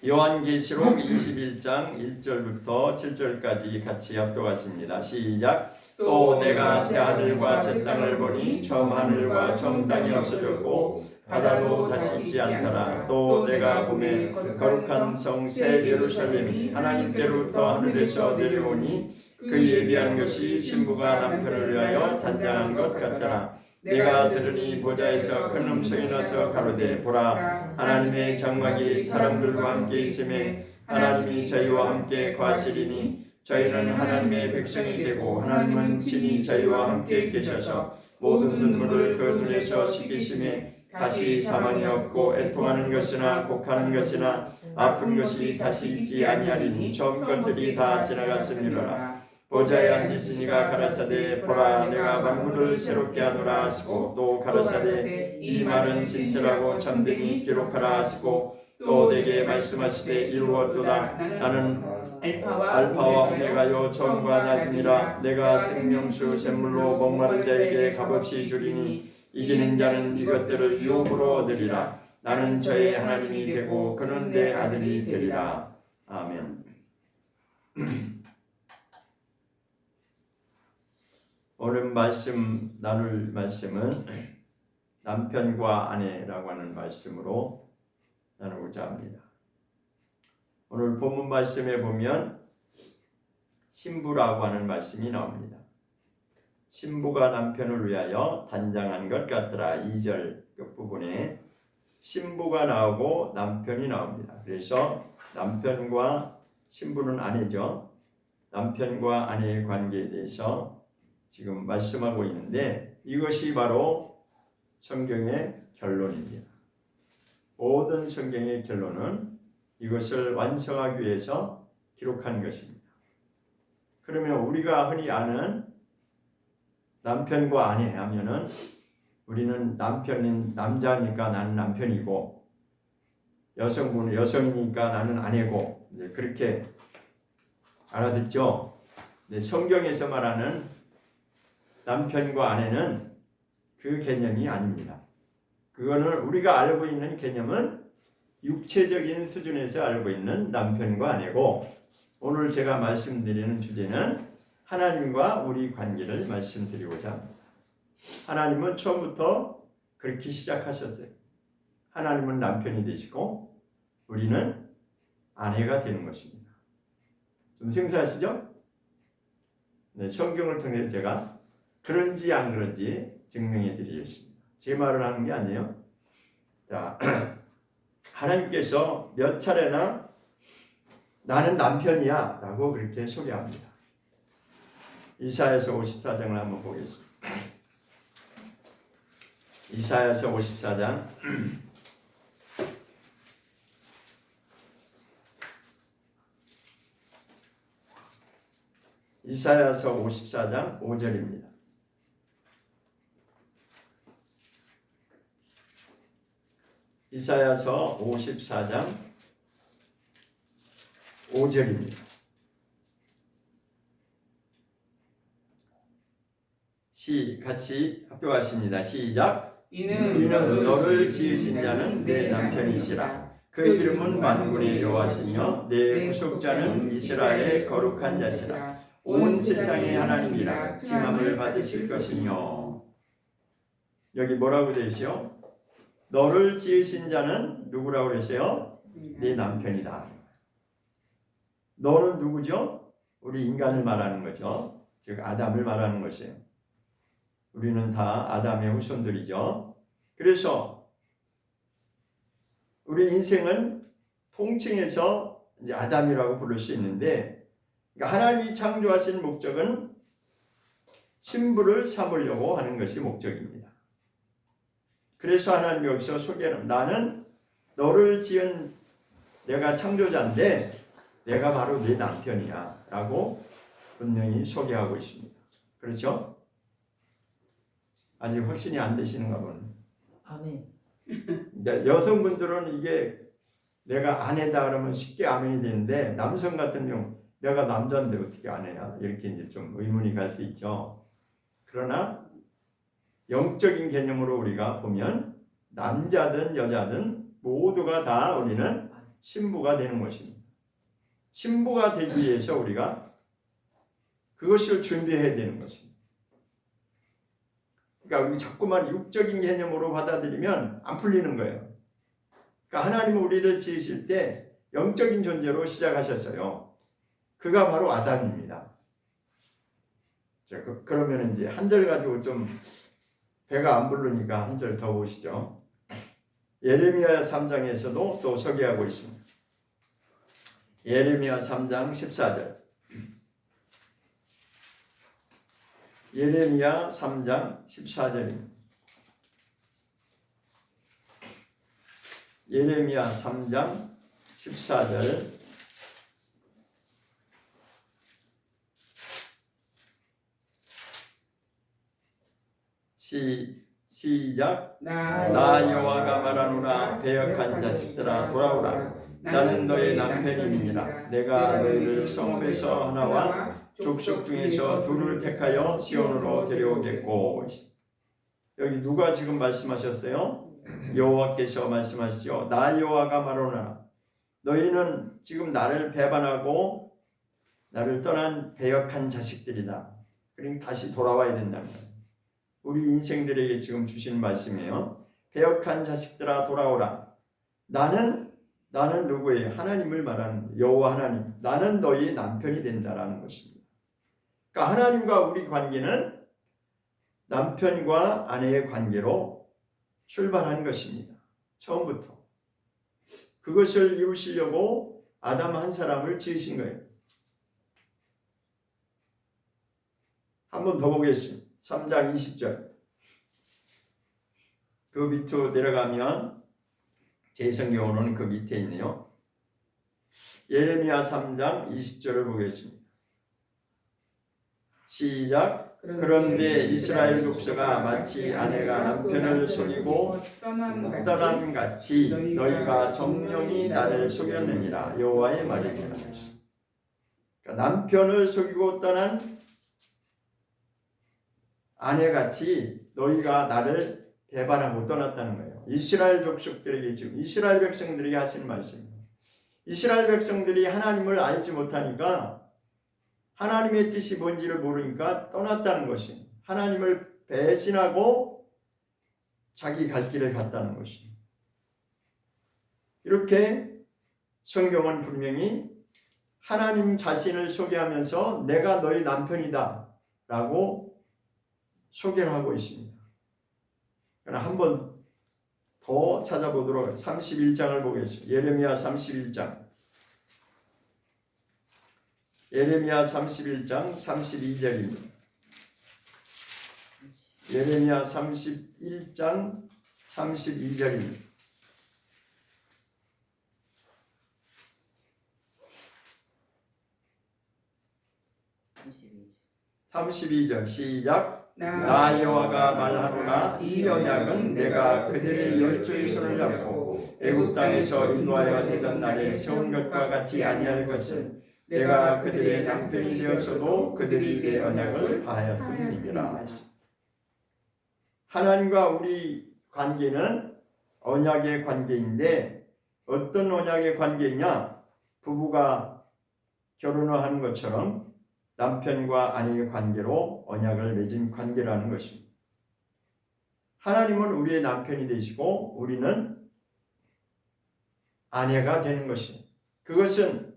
요한계시록 21장 1절부터 7절까지 같이 합독하십니다. 시작. 또 내가 새 하늘과 새 땅을 보니 처음 하늘과 처음 땅이 없어졌고 바다도 다시 있지 않더라. 또 내가 보매 거룩한 성 새 예루살렘이 하나님께로부터 하늘에서 내려오니 그 예비한 것이 신부가 남편을 위하여 단장한 것 같더라. 내가 들으니 보좌에서 큰 음성이 나서 가로되 보라 하나님의 장막이 사람들과 함께 있음에 하나님이 저희와 함께 거하시리니 저희는 하나님의 백성이 되고 하나님은 친히 저희와 함께 계셔서 모든 눈물을 그 눈에서 씻기심에 다시 사망이 없고 애통하는 것이나 곡하는 것이나 아픈 것이 다시 있지 아니하리니 처음 것들이 다 지나갔음이로라. 보좌에 앉으시니가 가라사대 보라 내가 만물을 새롭게 하노라 하시고 또 가라사대 이 말은 신실하고 참되니 기록하라 하시고 또 내게 말씀하시되 이루었도다. 나는 알파와 오메가요 처음과 나중이라. 내가 생명수 샘물로 목마른 자에게 값없이 주리니 이기는 자는 이것들을 유업으로 얻으리라. 나는 저의 하나님이 되고 그는 내 아들이 되리라. 아멘. 오늘 나눌 말씀은 남편과 아내라고 하는 말씀으로 나누고자 합니다. 오늘 본문 말씀에 보면 신부라고 하는 말씀이 나옵니다. 신부가 남편을 위하여 단장한 것 같더라. 2절 끝부분에 신부가 나오고 남편이 나옵니다. 그래서 남편과 신부는 아내죠. 남편과 아내의 관계에 대해서 지금 말씀하고 있는데 이것이 바로 성경의 결론입니다. 모든 성경의 결론은 이것을 완성하기 위해서 기록한 것입니다. 그러면 우리가 흔히 아는 남편과 아내 하면은 우리는 남편인 남자니까 나는 남편이고 여성분은 여성이니까 나는 아내고 이제 그렇게 알아듣죠. 근데 성경에서 말하는 남편과 아내는 그 개념이 아닙니다. 그거는 우리가 알고 있는 개념은 육체적인 수준에서 알고 있는 남편과 아내고 오늘 제가 말씀드리는 주제는 하나님과 우리 관계를 말씀드리고자 합니다. 하나님은 처음부터 그렇게 시작하셨어요. 하나님은 남편이 되시고 우리는 아내가 되는 것입니다. 좀 생소하시죠? 네, 성경을 통해서 제가 그런지 안 그런지 증명해 드리겠습니다. 제 말을 하는 게 아니에요. 자, 하나님께서 몇 차례나 나는 남편이야 라고 그렇게 소개합니다. 이사야서 54장을 한번 보겠습니다. 이사야서 54장 이사야서 54장 5절입니다. 이사야서 54장 5절입니다. 같이 합독하십니다. 시작. 이는 너를 지으신 자는 내 남편이시라. 그 이름은 만군의 여호와시며 내 구속자는 이스라엘의 거룩한 자시라. 온 세상의 하나님이라 칭함을 받으실 것이며. 여기 뭐라고 되어 있어요? 너를 지으신 자는 누구라고 그러세요? 네 남편이다. 너는 누구죠? 우리 인간을 말하는 거죠. 즉 아담을 말하는 것이에요. 우리는 다 아담의 후손들이죠. 그래서 우리 인생은 통칭해서 이제 아담이라고 부를 수 있는데, 그러니까 하나님이 창조하신 목적은 신부를 삼으려고 하는 것이 목적입니다. 그래서 하나님이 여기서 소개하는 나는 너를 지은 내가 창조자인데 내가 바로 네 남편이야 라고 분명히 소개하고 있습니다. 그렇죠? 아직 확신이 안 되시는가 보네. 아멘. 여성분들은 이게 내가 아내다 그러면 쉽게 아멘이 되는데 남성 같은 경우 내가 남자인데 어떻게 아내야? 이렇게 이제 좀 의문이 갈 수 있죠. 그러나 영적인 개념으로 우리가 보면 남자든 여자든 모두가 다 우리는 신부가 되는 것입니다. 신부가 되기 위해서 우리가 그것을 준비해야 되는 것입니다. 그러니까 우리 자꾸만 육적인 개념으로 받아들이면 안 풀리는 거예요. 그러니까 하나님은 우리를 지으실 때 영적인 존재로 시작하셨어요. 그가 바로 아담입니다. 자, 그러면 이제 한 절 가지고 좀 배가 안 부르니까 한 절 더 보시죠. 예레미야 3장에서도 또 소개하고 있습니다. 예레미야 3장 14절. 예레미야 3장 14절입니다. 예레미야 3장 14절. 시작. 나 여호와가 말하노라. 배역한 자식들아 돌아오라. 나는 너의 남편이니라. 내가 너희를 성읍에서 하나와 족속 중에서 둘을 택하여 시온으로 데려오겠고. 여기 누가 지금 말씀하셨어요? 여호와께서 말씀하시죠. 나 여호와가 말하노라. 너희는 지금 나를 배반하고 나를 떠난 배역한 자식들이다. 그러니까 다시 돌아와야 된다는 거예요. 우리 인생들에게 지금 주신 말씀이에요. 배역한 자식들아 돌아오라. 나는 누구예요? 하나님을 말하는 여호와 하나님. 나는 너희 남편이 된다라는 것입니다. 그러니까 하나님과 우리 관계는 남편과 아내의 관계로 출발한 것입니다. 처음부터. 그것을 이루시려고 아담 한 사람을 지으신 거예요. 한 번 더 보겠습니다. 3장 20절. 그 밑으로 내려가면 제 성경으로는 그 밑에 있네요. 예레미야 3장 20절을 보겠습니다. 시작. 그런데 이스라엘 족속아 마치 아내가 남편을 속이고 떠난 같이 너희가 정령이 나를 속였느니라. 여호와의 말이니라. 그러니까 남편을 속이고 떠난 아내같이 너희가 나를 배반하고 떠났다는 거예요. 이스라엘 족속들에게 지금 이스라엘 백성들에게 하시는 말씀입니다. 이스라엘 백성들이 하나님을 알지 못하니까 하나님의 뜻이 뭔지를 모르니까 떠났다는 것입니다. 하나님을 배신하고 자기 갈 길을 갔다는 것입니다. 이렇게 성경은 분명히 하나님 자신을 소개하면서 내가 너희 남편이다 라고 소개를 하고 있습니다. 그러나 한 번 더 찾아보도록 31장을 보겠습니다. 예레미야 31장. 예레미야 31장 32절입니다. 예레미야 31장 32절입니다. 32절 시작. 나 여호와가 말하노라. 이 언약은 내가 그들의 열조의 손을 잡고 애굽 땅에서 인도하여 내던 날에 세운 것과 같이 아니할 것은 내가 그들의 남편이 되었어도 그들이 내 언약을 파하였음이니라. 하나님과 우리 관계는 언약의 관계인데 어떤 언약의 관계이냐? 부부가 결혼을 하는 것처럼 남편과 아내의 관계로 언약을 맺은 관계라는 것입니다. 하나님은 우리의 남편이 되시고 우리는 아내가 되는 것입니다. 그것은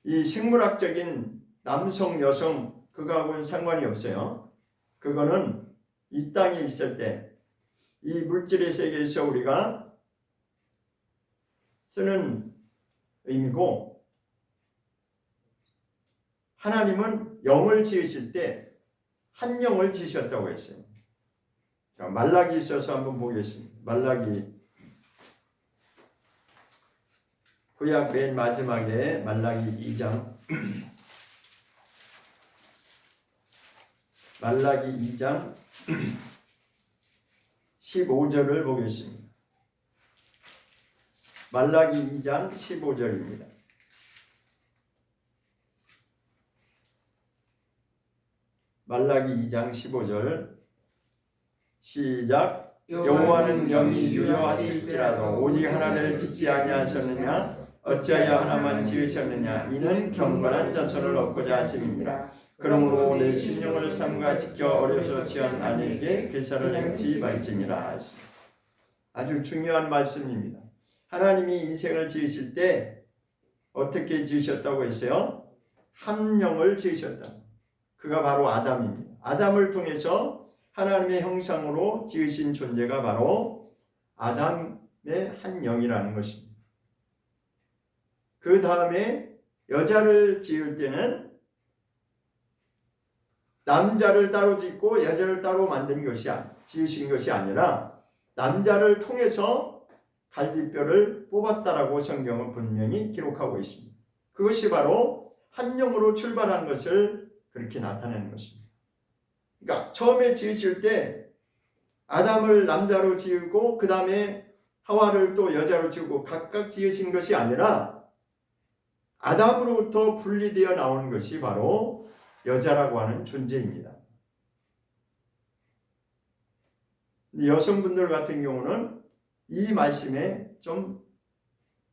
이 생물학적인 남성, 여성 그거하고는 상관이 없어요. 그거는 이 땅에 있을 때 이 물질의 세계에서 우리가 쓰는 의미고 하나님은 영을 지으실 때 한 영을 지으셨다고 했어요. 자, 말라기 있어서 한번 보겠습니다. 말라기 구약 맨 마지막에 말라기 2장 말라기 2장 15절을 보겠습니다. 말라기 2장 15절입니다. 말라기 2장 15절 시작. 여호와는 영이 유효하실지라도 오직 하나를 짓지 아니하셨느냐? 어찌하여 하나만 지으셨느냐 이는 경건한 자손을 얻고자 하심이니라. 그러므로 내 심령을 삼가 지켜 어려서 취한 아내에게 괴사를 행치 말지니라. 아주 중요한 말씀입니다. 하나님이 인생을 지으실 때 어떻게 지으셨다고 했어요? 한 영을 지으셨다. 그가 바로 아담입니다. 아담을 통해서 하나님의 형상으로 지으신 존재가 바로 아담의 한 영이라는 것입니다. 그 다음에 여자를 지을 때는 남자를 따로 짓고 여자를 따로 만든 것이 지으신 것이 아니라 남자를 통해서 갈비뼈를 뽑았다라고 성경은 분명히 기록하고 있습니다. 그것이 바로 한 영으로 출발한 것을 그렇게 나타내는 것입니다. 그러니까 처음에 지으실 때 아담을 남자로 지으고 그 다음에 하와를 또 여자로 지으고 각각 지으신 것이 아니라 아담으로부터 분리되어 나오는 것이 바로 여자라고 하는 존재입니다. 여성분들 같은 경우는 이 말씀에 좀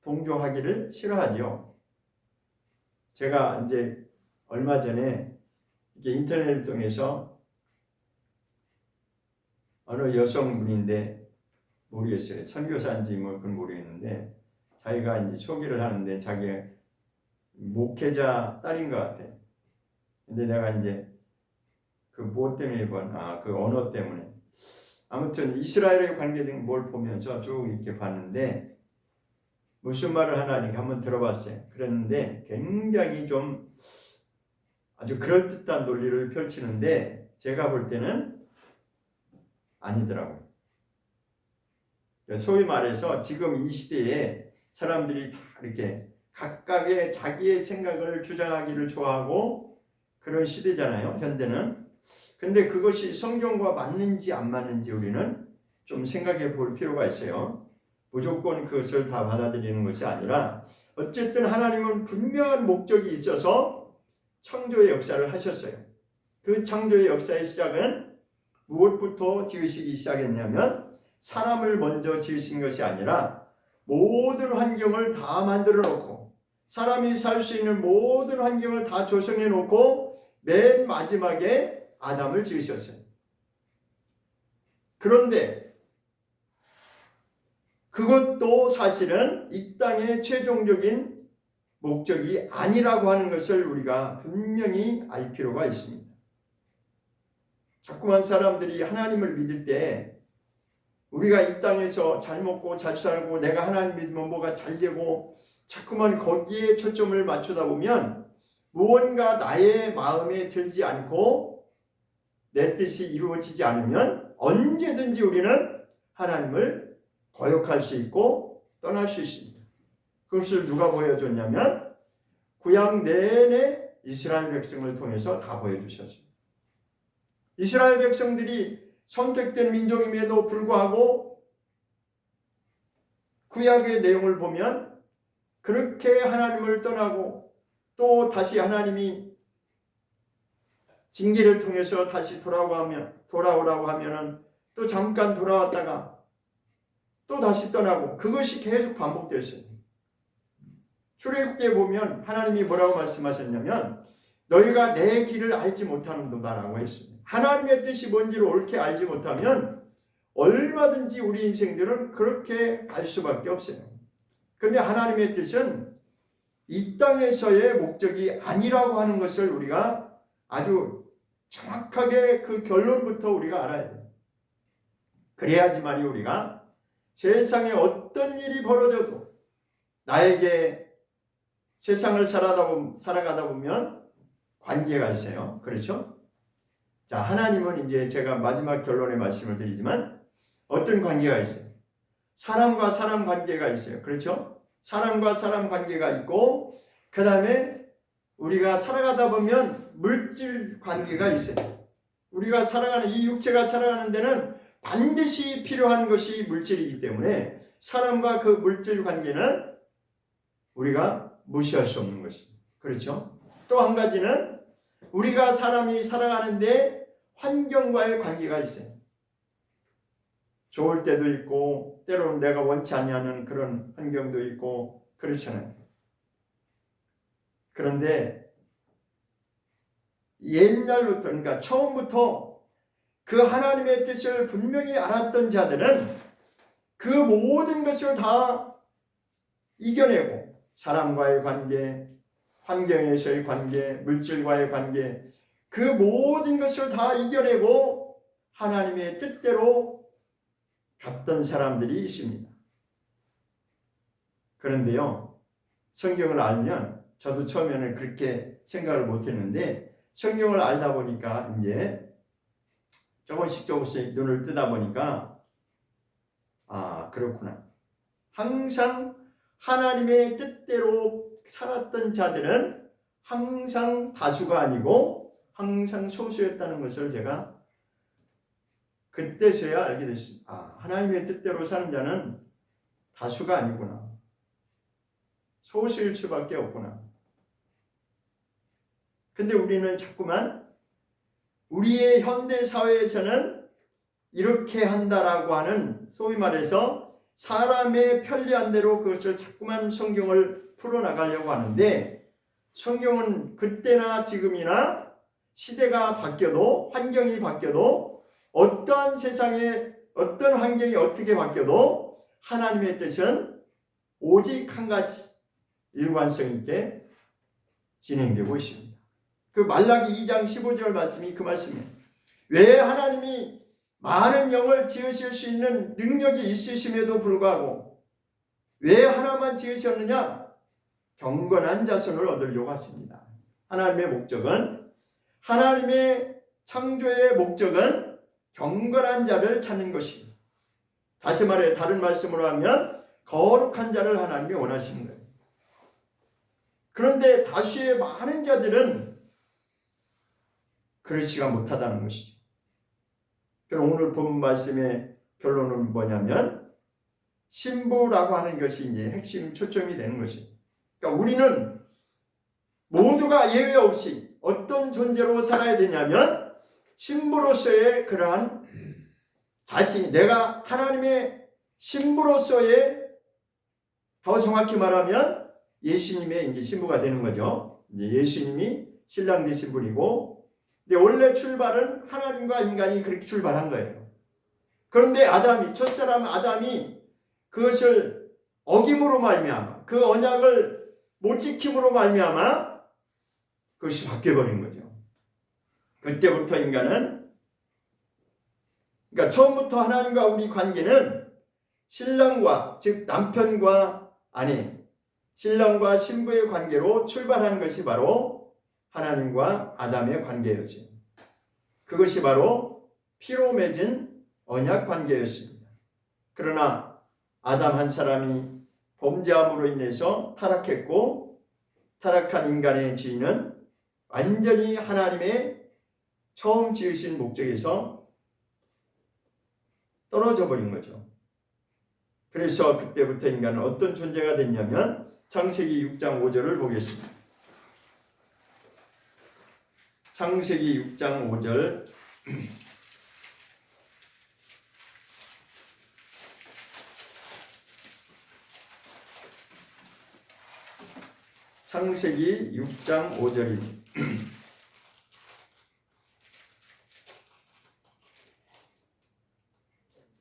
동조하기를 싫어하죠. 제가 이제 얼마 전에 이렇게 인터넷을 통해서 어느 여성분인데 모르겠어요. 선교사인지 뭐 그건 모르겠는데 자기가 이제 소개를 하는데 자기 목회자 딸인 것 같아요. 근데 내가 이제 그 뭐 때문에 그 언어 때문에 아무튼 이스라엘에 관계된 뭘 보면서 쭉 이렇게 봤는데 무슨 말을 하나 이렇게 한번 들어봤어요. 그랬는데 굉장히 좀 아주 그럴듯한 논리를 펼치는데 제가 볼 때는 아니더라고요. 소위 말해서 지금 이 시대에 사람들이 다 이렇게 각각의 자기의 생각을 주장하기를 좋아하고 그런 시대잖아요, 현대는. 근데 그것이 성경과 맞는지 안 맞는지 우리는 좀 생각해 볼 필요가 있어요. 무조건 그것을 다 받아들이는 것이 아니라 어쨌든 하나님은 분명한 목적이 있어서 창조의 역사를 하셨어요. 그 창조의 역사의 시작은 무엇부터 지으시기 시작했냐면 사람을 먼저 지으신 것이 아니라 모든 환경을 다 만들어 놓고 사람이 살 수 있는 모든 환경을 다 조성해 놓고 맨 마지막에 아담을 지으셨어요. 그런데 그것도 사실은 이 땅의 최종적인 목적이 아니라고 하는 것을 우리가 분명히 알 필요가 있습니다. 자꾸만 사람들이 하나님을 믿을 때 우리가 이 땅에서 잘 먹고 잘 살고 내가 하나님 믿으면 뭐가 잘 되고 자꾸만 거기에 초점을 맞추다 보면 무언가 나의 마음에 들지 않고 내 뜻이 이루어지지 않으면 언제든지 우리는 하나님을 거역할 수 있고 떠날 수 있습니다. 그것을 누가 보여줬냐면 구약 내내 이스라엘 백성을 통해서 다 보여주셨습니다. 이스라엘 백성들이 선택된 민족임에도 불구하고 구약의 내용을 보면 그렇게 하나님을 떠나고 또 다시 하나님이 징계를 통해서 다시 돌아오라고 하면은 또 잠깐 돌아왔다가 또 다시 떠나고 그것이 계속 반복됐어요. 출애굽기에 보면 하나님이 뭐라고 말씀하셨냐면 너희가 내 길을 알지 못하는도다라고 했습니다. 하나님의 뜻이 뭔지를 옳게 알지 못하면 얼마든지 우리 인생들은 그렇게 갈 수밖에 없어요. 그런데 하나님의 뜻은 이 땅에서의 목적이 아니라고 하는 것을 우리가 아주 정확하게 그 결론부터 우리가 알아야 돼요. 그래야지만이 우리가 세상에 어떤 일이 벌어져도 나에게 세상을 살아가다 보면 관계가 있어요. 그렇죠? 자, 하나님은 이제 제가 마지막 결론의 말씀을 드리지만 어떤 관계가 있어요? 사람과 사람 관계가 있어요. 그렇죠? 사람과 사람 관계가 있고 그 다음에 우리가 살아가다 보면 물질 관계가 있어요. 우리가 살아가는 이 육체가 살아가는 데는 반드시 필요한 것이 물질이기 때문에 사람과 그 물질 관계는 우리가 무시할 수 없는 것입니다. 그렇죠? 또 한 가지는 우리가 사람이 살아가는데 환경과의 관계가 있어요. 좋을 때도 있고 때로는 내가 원치 않는 그런 환경도 있고 그렇잖아요. 그런데 옛날부터, 그러니까 처음부터 그 하나님의 뜻을 분명히 알았던 자들은 그 모든 것을 다 이겨내고, 사람과의 관계, 환경에서의 관계, 물질과의 관계, 그 모든 것을 다 이겨내고 하나님의 뜻대로 갔던 사람들이 있습니다. 그런데요, 성경을 알면, 저도 처음에는 그렇게 생각을 못했는데 성경을 알다 보니까 이제 조금씩 눈을 뜨다 보니까, 아, 그렇구나. 항상 하나님의 뜻대로 살았던 자들은 항상 다수가 아니고 항상 소수였다는 것을 제가 그때서야 알게 됐습니다. 아, 하나님의 뜻대로 사는 자는 다수가 아니구나. 소수일 수밖에 없구나. 근데 우리는 자꾸만 우리의 현대 사회에서는 이렇게 한다라고 하는, 소위 말해서 사람의 편리한 대로 그것을 자꾸만 성경을 풀어나가려고 하는데, 성경은 그때나 지금이나 시대가 바뀌어도, 환경이 바뀌어도, 어떠한 세상에 어떤 환경이 어떻게 바뀌어도 하나님의 뜻은 오직 한 가지, 일관성 있게 진행되고 있습니다. 그 말라기 2장 15절 말씀이 그 말씀이에요. 왜 하나님이 많은 영을 지으실 수 있는 능력이 있으심에도 불구하고 왜 하나만 지으셨느냐? 경건한 자손을 얻으려고 하십니다. 하나님의 목적은, 하나님의 창조의 목적은 경건한 자를 찾는 것입니다. 다시 말해, 다른 말씀으로 하면 거룩한 자를 하나님이 원하시는 거예요. 그런데 다수의 많은 자들은 그렇지가 못하다는 것이죠. 그럼 오늘 본 말씀의 결론은 뭐냐면, 신부라고 하는 것이 이제 핵심 초점이 되는 것입니다. 그러니까 우리는 모두가 예외 없이 어떤 존재로 살아야 되냐면, 신부로서의 그러한 자신, 내가 하나님의 신부로서의, 더 정확히 말하면 예수님의 이제 신부가 되는 거죠. 이제 예수님이 신랑 되신 분이고, 근데 원래 출발은 하나님과 인간이 그렇게 출발한 거예요. 그런데 아담이, 첫사람 아담이 그것을 어김으로 말미암아, 그 언약을 못 지킴으로 말미암아 그것이 바뀌어버린 거죠. 그때부터 인간은, 그러니까 처음부터 하나님과 우리 관계는 신랑과, 즉 남편과 아내, 신랑과 신부의 관계로 출발한 것이 바로 하나님과 아담의 관계였습니다. 그것이 바로 피로 맺은 언약 관계였습니다. 그러나 아담 한 사람이 범죄함으로 인해서 타락했고, 타락한 인간의 죄는 완전히 하나님의 처음 지으신 목적에서 떨어져 버린 거죠. 그래서 그때부터 인간은 어떤 존재가 됐냐면, 창세기 6장 5절을 보겠습니다. 창세기 6장 5절. 창세기 6장 5절입니다.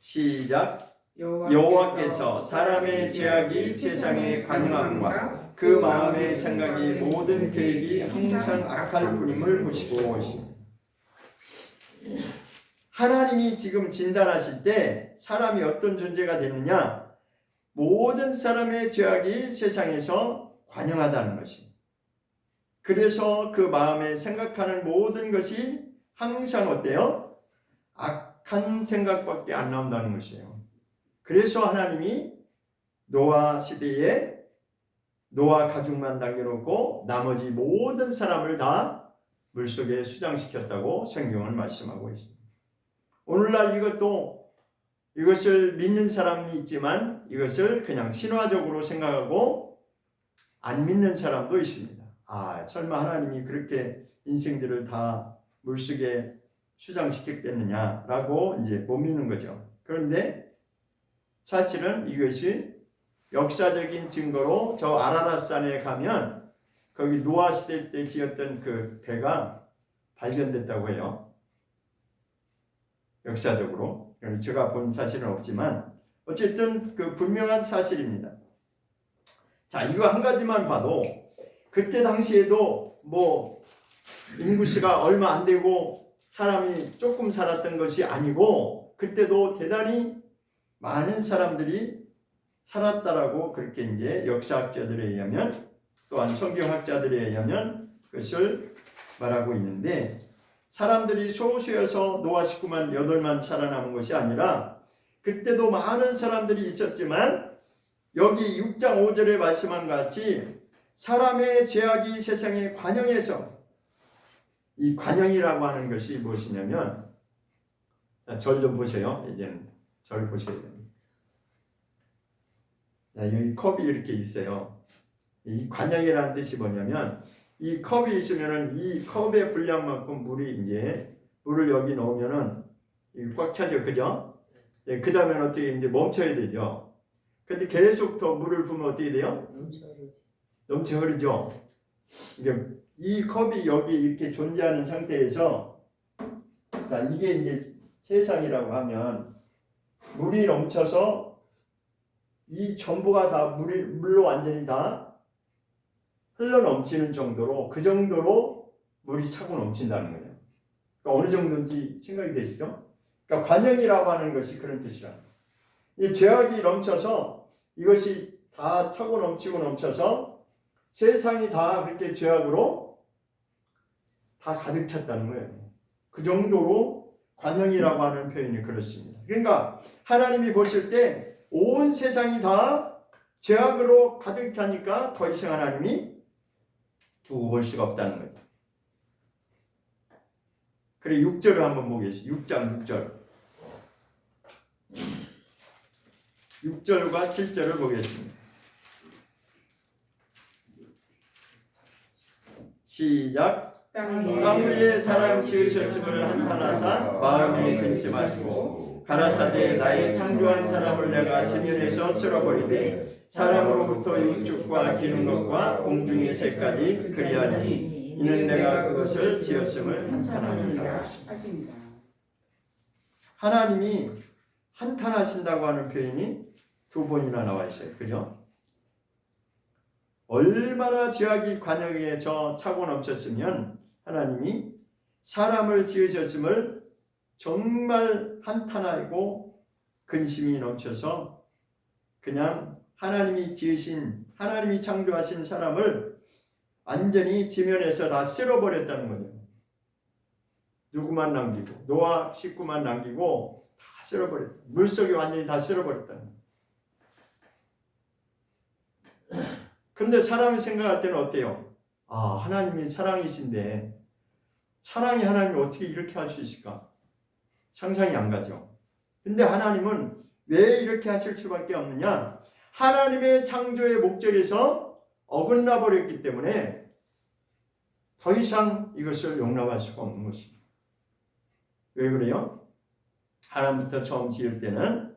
시작. 여호와께서 사람의 죄악이 세상에 관영함과 그 마음의 생각이 모든 계획이 항상 악할 뿐임을 보시고 있습니다. 하나님이 지금 진단하실 때 사람이 어떤 존재가 됐느냐? 모든 사람의 죄악이 세상에서 관영하다는 것입니다. 그래서 그 마음에 생각하는 모든 것이 항상 어때요? 악한 생각밖에 안 나온다는 것이에요. 그래서 하나님이 노아 시대에 노아 가족만 남겨놓고 나머지 모든 사람을 다 물속에 수장시켰다고 성경은 말씀하고 있습니다. 오늘날 이것을 믿는 사람이 있지만 이것을 그냥 신화적으로 생각하고 안 믿는 사람도 있습니다. 아, 설마 하나님이 그렇게 인생들을 다 물속에 수장시켰겠느냐라고 이제 못 믿는 거죠. 그런데 사실은 이것이 역사적인 증거로 저 아라랏산에 가면 거기 노아 시대 때 지었던 그 배가 발견됐다고 해요. 역사적으로. 제가 본 사실은 없지만 어쨌든 그 분명한 사실입니다. 자, 이거 한 가지만 봐도 그때 당시에도 뭐 인구수가 얼마 안 되고 사람이 조금 살았던 것이 아니고 그때도 대단히 많은 사람들이 살았다라고 그렇게 이제 역사학자들에 의하면 또한 성경학자들에 의하면 그것을 말하고 있는데 사람들이 소수여서 노아 식구만 8만 살아남은 것이 아니라 그때도 많은 사람들이 있었지만 여기 6장 5절에 말씀한 같이 사람의 죄악이 세상에 관영해서 이 관영이라고 하는 것이 무엇이냐면 절 좀 보세요. 이제는 절 보셔야 됩니다. 자, 여기 컵이 이렇게 있어요. 이 관영이라는 뜻이 뭐냐면 이 컵이 있으면은 이 컵의 분량만큼 물이 이제 물을 여기 넣으면은 꽉 차죠, 그죠? 네, 그 다음엔 어떻게 이제 멈춰야 되죠. 근데 계속 더 물을 부으면 어떻게 돼요? 넘쳐 흐르죠. 이게 이 컵이 여기 이렇게 존재하는 상태에서 자 이게 이제 세상이라고 하면 물이 넘쳐서 이 전부가 다 물로 완전히 다 흘러 넘치는 정도로 그 정도로 물이 차고 넘친다는 거예요. 그러니까 어느 정도인지 생각이 되시죠? 그러니까 관영이라고 하는 것이 그런 뜻이라. 이 죄악이 넘쳐서 이것이 다 차고 넘치고 넘쳐서 세상이 다 그렇게 죄악으로 다 가득 찼다는 거예요. 그 정도로 관영이라고 하는 표현이 그렇습니다. 그러니까 하나님이 보실 때 온 세상이 다 죄악으로 가득하니까 더 이상 하나님이 두고 볼 수가 없다는 거죠. 그래 6절을 한번 보겠습니다. 6장 6절. 6절과 7절을 보겠습니다. 시작. 땅 위에 사람 지으셨음을 한탄하사 마음에 근심하시고 가라사대 나의 창조한 사람을 내가 지면에서 쓸어버리되 사람으로부터 육축과 기는 것과 공중의 새까지 그리하니 이는 내가 그것을 지었음을 한탄합니다. 하나님이 한탄하신다고 하는 표현이 2번이나 나와 있어요. 그죠? 얼마나 죄악이 관영에서 차고 넘쳤으면 하나님이 사람을 지으셨음을 정말 한탄하고 근심이 넘쳐서 그냥 하나님이 지으신 하나님이 창조하신 사람을 완전히 지면에서 다 쓸어버렸다는 거예요. 누구만 남기고 노아 식구만 남기고 다 쓸어버렸다. 물속에 완전히 다 쓸어버렸다는 거예요. 그런데 사람이 생각할 때는 어때요? 아, 하나님이 사랑이신데 사랑이 하나님이 어떻게 이렇게 할 수 있을까? 상상이 안 가죠. 근데 하나님은 왜 이렇게 하실 수밖에 없느냐? 하나님의 창조의 목적에서 어긋나 버렸기 때문에 더 이상 이것을 용납할 수가 없는 것입니다. 왜 그래요? 하나님부터 처음 지을 때는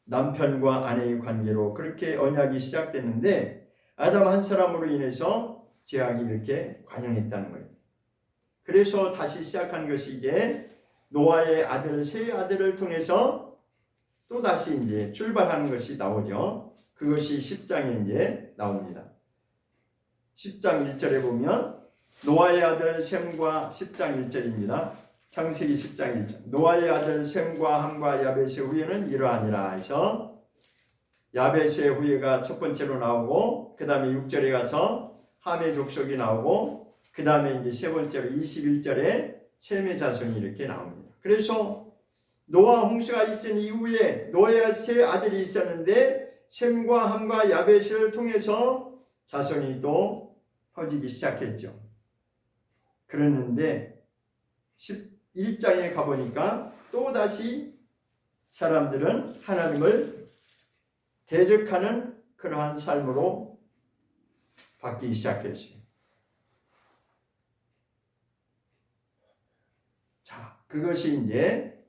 남편과 아내의 관계로 그렇게 언약이 시작됐는데 아담 한 사람으로 인해서 죄악이 이렇게 관영했다는 거예요. 그래서 다시 시작한 것이 이제 노아의 아들, 세 아들을 통해서 또 다시 이제 출발하는 것이 나오죠. 그것이 10장에 이제 나옵니다. 10장 1절에 보면 노아의 아들 셈과 10장 1절입니다. 창세기 10장 1절. 노아의 아들 셈과 함과 야벳의 후예는 이러하니라 해서 야벳의 후예가 첫 번째로 나오고 그 다음에 6절에 가서 함의 족속이 나오고 그 다음에 이제 세 번째로 21절에 셈의 자손이 이렇게 나옵니다. 그래서 노아 홍수가 있은 이후에 노아의 세 아들이 있었는데 셈과 함과 야벳을 통해서 자손이 또 퍼지기 시작했죠. 그랬는데 11장에 가보니까 또다시 사람들은 하나님을 대적하는 그러한 삶으로 바뀌기 시작했어요. 자, 그것이 이제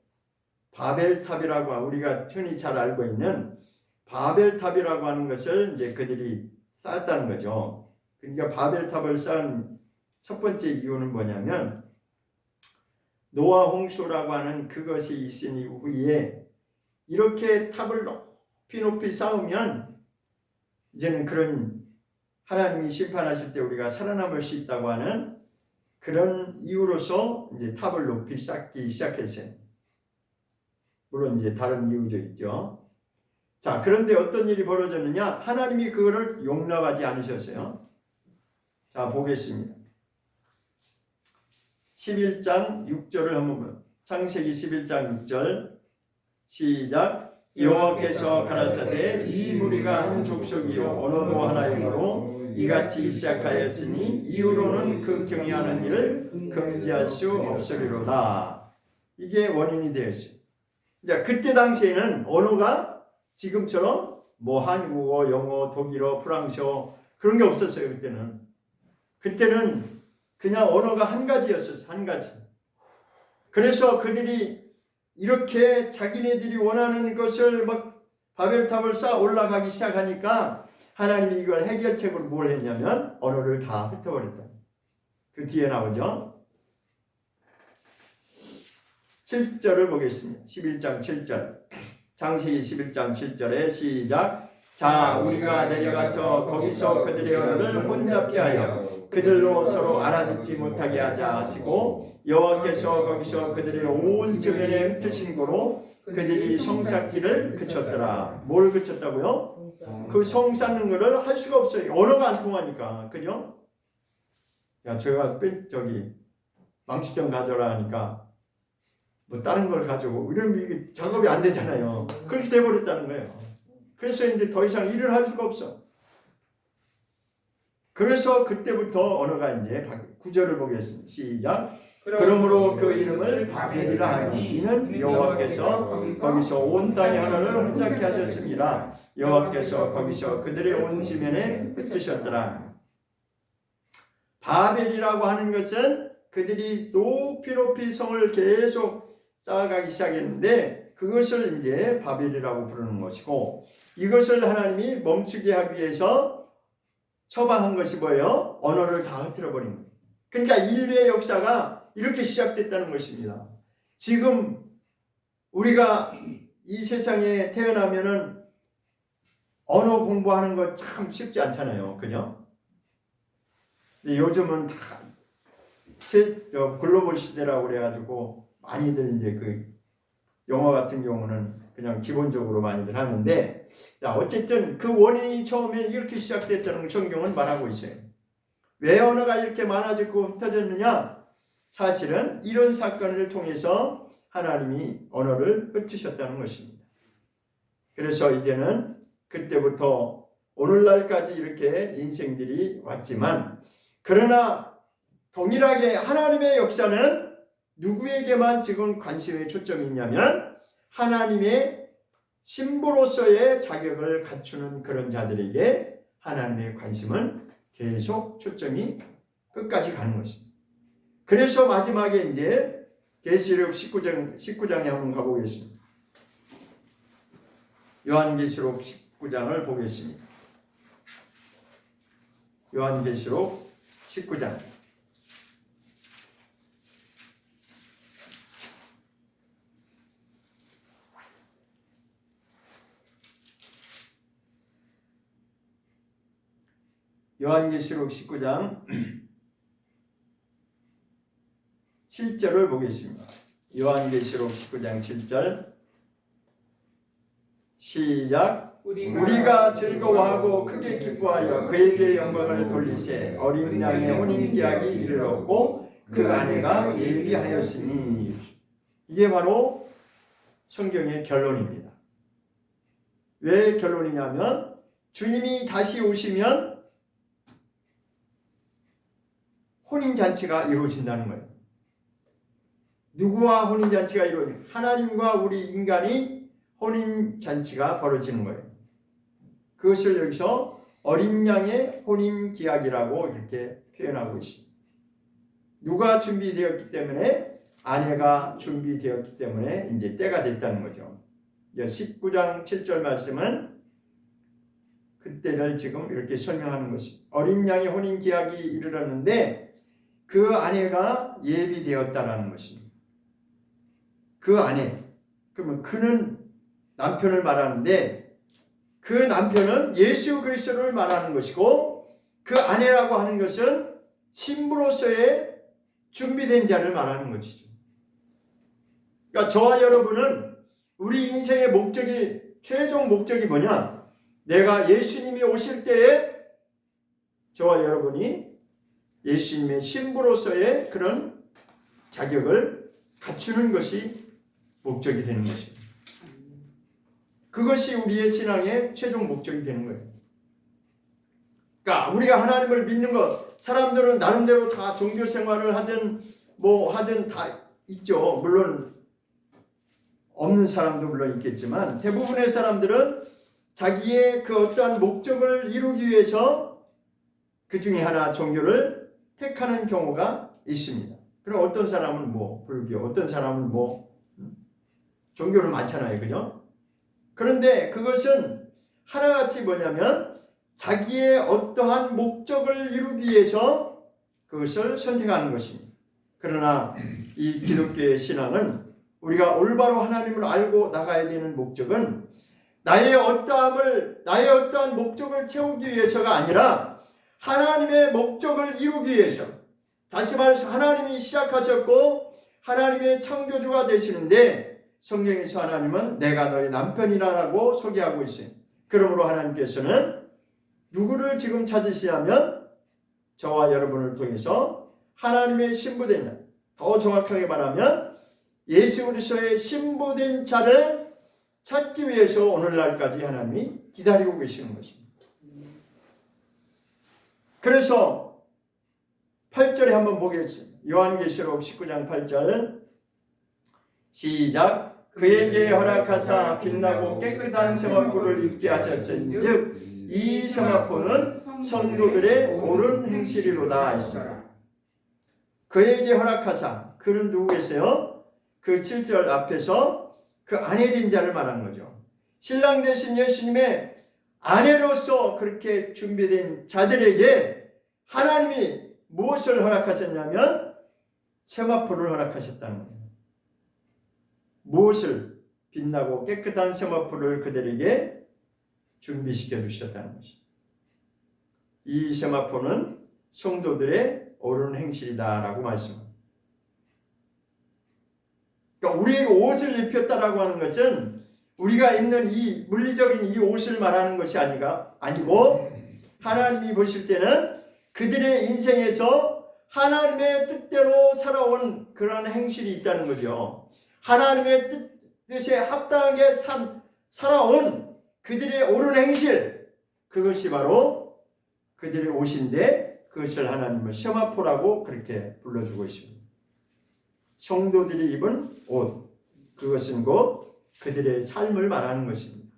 바벨탑이라고 우리가 흔히 잘 알고 있는 바벨탑이라고 하는 것을 이제 그들이 쌓았다는 거죠. 그러니까 바벨탑을 쌓은 첫 번째 이유는 뭐냐면 노아 홍수라고 하는 그것이 있은 이후에 이렇게 탑을 높이 쌓으면 이제는 그런 하나님이 심판하실 때 우리가 살아남을 수 있다고 하는 그런 이유로서 이제 탑을 높이 쌓기 시작했어요. 물론 이제 다른 이유도 있죠. 자, 그런데 어떤 일이 벌어졌느냐? 하나님이 그거를 용납하지 않으셨어요. 자, 보겠습니다. 11장 6절을 한번 보면 창세기 11장 6절 시작. 여호와께서 가라사대 이 무리가 한 족속이요 언어도 하나이므로 이같이 시작하였으니 이후로는 그 경외하는 일을 금지할 수 없으리로다. 이게 원인이 되었어요. 자, 그때 당시에는 언어가 지금처럼 뭐 한국어, 영어, 독일어, 프랑스어 그런 게 없었어요. 그때는 그냥 언어가 한 가지였어요. 한 가지. 그래서 그들이 이렇게 자기네들이 원하는 것을 막 바벨탑을 쌓아 올라가기 시작하니까 하나님이 이걸 해결책으로 뭘 했냐면 언어를 다 흩어버렸다. 그 뒤에 나오죠. 7절을 보겠습니다. 11장 7절. 창세기 11장 7절에 시작. 자, 우리가 내려가서 거기서 그들의 언어를 혼잡게 하여 그들로 서로 알아듣지 못하게 하자 하시고 여호와께서 거기서 그들의 온 저면에 흩으신 고로 그들이 성 쌓기를 그쳤더라. 뭘 그쳤다고요? 그 성 쌓는 거를 할 수가 없어요. 언어가 안 통하니까. 그죠? 야, 저희가 망치 좀 가져라 하니까 뭐 다른 걸 가져오고 이러면 이게 작업이 안 되잖아요. 그렇게 돼버렸다는 거예요. 그래서 이제 더 이상 일을 할 수가 없어. 그래서 그때부터 언어가 이제 9절을 보겠습니다. 시작. 그러므로 그 이름을 바벨이라 하니 이는 여호와께서 거기서 온 땅의 언어를 혼잡게 하셨습니다. 여호와께서 거기서 그들의 온 지면에 흩으셨더라. 바벨이라고 하는 것은 그들이 높이 성을 계속 쌓아가기 시작했는데 그것을 이제 바벨이라고 부르는 것이고 이것을 하나님이 멈추게 하기 위해서 처방한 것이 뭐예요? 언어를 다 흐트러버린 거예요. 그러니까 인류의 역사가 이렇게 시작됐다는 것입니다. 지금 우리가 이 세상에 태어나면은 언어 공부하는 거 참 쉽지 않잖아요. 그죠? 근데 요즘은 다 글로벌 시대라고 그래가지고 많이들 이제 그 영어 같은 경우는 그냥 기본적으로 많이들 하는데 자, 어쨌든 그 원인이 처음에 이렇게 시작됐다는 걸 성경은 말하고 있어요. 왜 언어가 이렇게 많아지고 흩어졌느냐? 사실은 이런 사건을 통해서 하나님이 언어를 흩으셨다는 것입니다. 그래서 이제는 그때부터 오늘날까지 이렇게 인생들이 왔지만 그러나 동일하게 하나님의 역사는 누구에게만 지금 관심의 초점이 있냐면 하나님의 신부로서의 자격을 갖추는 그런 자들에게 하나님의 관심은 계속 초점이 끝까지 가는 것입니다. 그래서 마지막에 이제 계시록 19장에 한번 가보겠습니다. 요한계시록 19장을 보겠습니다. 요한계시록 19장. 요한계시록 19장 7절을 보겠습니다. 요한계시록 19장 7절 시작. 우리가 즐거워하고 크게 기뻐하여 그에게 영광을 돌리세 어린 양의 혼인기약이 이르렀고 그 아내가 예비하였으니. 이게 바로 성경의 결론입니다. 왜 결론이냐면 주님이 다시 오시면 혼인잔치가 이루어진다는 거예요. 누구와 혼인잔치가 이루어지냐? 하나님과 우리 인간이 혼인잔치가 벌어지는 거예요. 그것을 여기서 어린 양의 혼인기약이라고 이렇게 표현하고 있습니다. 누가 준비되었기 때문에? 아내가 준비되었기 때문에 이제 때가 됐다는 거죠. 19장 7절 말씀은 그때를 지금 이렇게 설명하는 것이 어린 양의 혼인 기약이 이르렀는데 그 아내가 예비되었다라는 것입니다. 그 아내, 그러면 그는 남편을 말하는데 그 남편은 예수 그리스도를 말하는 것이고 그 아내라고 하는 것은 신부로서의 준비된 자를 말하는 것이죠. 그러니까 저와 여러분은 우리 인생의 목적이 최종 목적이 뭐냐? 내가 예수님이 오실 때에 저와 여러분이 예수님의 신부로서의 그런 자격을 갖추는 것이 목적이 되는 것입니다. 그것이 우리의 신앙의 최종 목적이 되는 거예요. 그러니까 우리가 하나님을 믿는 것, 사람들은 나름대로 다 종교 생활을 하든 뭐 하든 다 있죠. 물론 없는 사람도 물론 있겠지만 대부분의 사람들은 자기의 그 어떠한 목적을 이루기 위해서 그 중에 하나 종교를 택하는 경우가 있습니다. 그럼 어떤 사람은 뭐 불교, 어떤 사람은 뭐 종교는 많잖아요. 그죠? 그런데 그것은 하나같이 뭐냐면 자기의 어떠한 목적을 이루기 위해서 그것을 선택하는 것입니다. 그러나 이 기독교의 신앙은 우리가 올바로 하나님을 알고 나가야 되는 목적은 나의 어떠한 목적을 채우기 위해서가 아니라 하나님의 목적을 이루기 위해서, 다시 말해서 하나님이 시작하셨고 하나님의 창조주가 되시는데 성경에서 하나님은 내가 너의 남편이라고 소개하고 있어요. 그러므로 하나님께서는 누구를 지금 찾으시냐면 저와 여러분을 통해서 하나님의 신부된 자, 더 정확하게 말하면 예수 그리스도의 신부된 자를 찾기 위해서 오늘날까지 하나님이 기다리고 계시는 것입니다. 그래서 8절에 한번 보겠습니다. 요한계시록 19장 8절 시작. 그에게 허락하사 빛나고 깨끗한 세마포를 입게 하셨은즉 이 세마포는 성도들의 옳은 행실이로다 했습니다. 그에게 허락하사, 그는 누구겠어요? 그 7절 앞에서 그 아내 된 자를 말한 거죠. 신랑 되신 예수님의 아내로서 그렇게 준비된 자들에게 하나님이 무엇을 허락하셨냐면 세마포를 허락하셨다는 거예요. 무엇을? 빛나고 깨끗한 세마포를 그들에게 준비시켜 주셨다는 것입니다. 이 세마포는 성도들의 옳은 행실이다라고 말씀합니다. 그러니까 우리에게 옷을 입혔다라고 하는 것은 우리가 입는 이 물리적인 이 옷을 말하는 것이 아니고 하나님이 보실 때는 그들의 인생에서 하나님의 뜻대로 살아온 그러한 행실이 있다는 거죠. 하나님의 뜻에 합당하게 살아온 그들의 옳은 행실, 그것이 바로 그들의 옷인데 그것을 하나님은 세마포라고 그렇게 불러주고 있습니다. 성도들이 입은 옷, 그것은 곧 그들의 삶을 말하는 것입니다.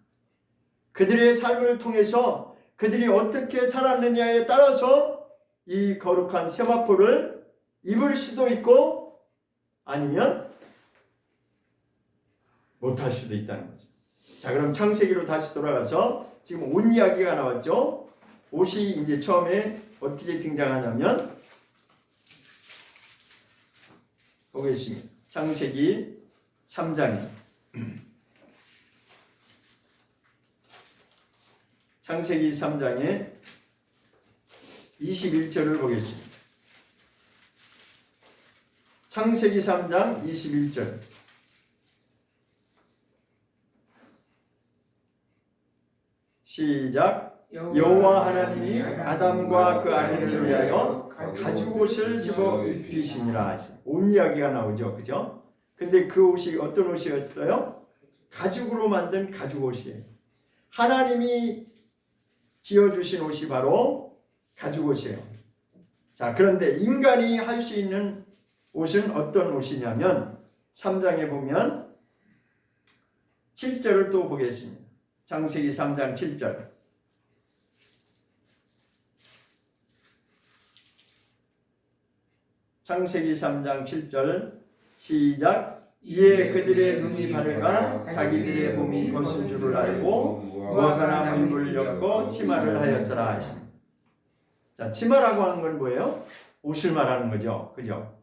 그들의 삶을 통해서 그들이 어떻게 살았느냐에 따라서 이 거룩한 세마포를 입을 수도 있고 아니면 못할 수도 있다는 거죠. 자, 그럼 창세기로 다시 돌아가서 지금 옷 이야기가 나왔죠. 옷이 이제 처음에 어떻게 등장하냐면 보겠습니다. 창세기 3장입니다. 창세기 3장의 21절을 보겠습니다. 창세기 3장 21절 시작. 여호와 하나님이 아담과 그 아내를 위하여 가죽옷을 집어 입히시니라. 옷 이야기가 나오죠. 그죠? 근데 그 옷이 어떤 옷이었어요? 가죽으로 만든 가죽옷이에요. 하나님이 지어주신 옷이 바로 가죽옷이에요. 자, 그런데 인간이 할 수 있는 옷은 어떤 옷이냐면 3장에 보면 7절을 또 보겠습니다. 창세기 3장 7절 창세기 3장 7절 시작. 이에 그들의 눈이 밝아 자기들의 몸이 것인 줄을 알고 무화과나무 잎을 엮고 치마를 하였더라 했습니다. 자, 치마라고 하는 건 뭐예요? 옷을 말하는 거죠. 그죠?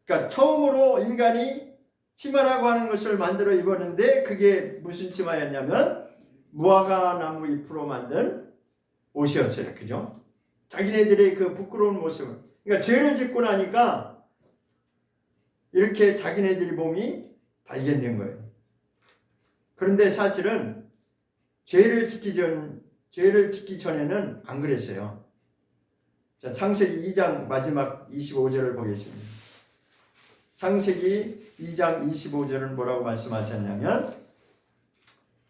그러니까 처음으로 인간이 치마라고 하는 것을 만들어 입었는데 그게 무슨 치마였냐면 무화과나무 잎으로 만든 옷이었어요. 그죠? 자기네들의 그 부끄러운 모습을. 그러니까 죄를 짓고 나니까 이렇게 자기네들의 몸이 발견된 거예요. 그런데 사실은 죄를 짓기 전에는 안 그랬어요. 자, 창세기 2장 마지막 25절을 보겠습니다. 창세기 2장 25절은 뭐라고 말씀하셨냐면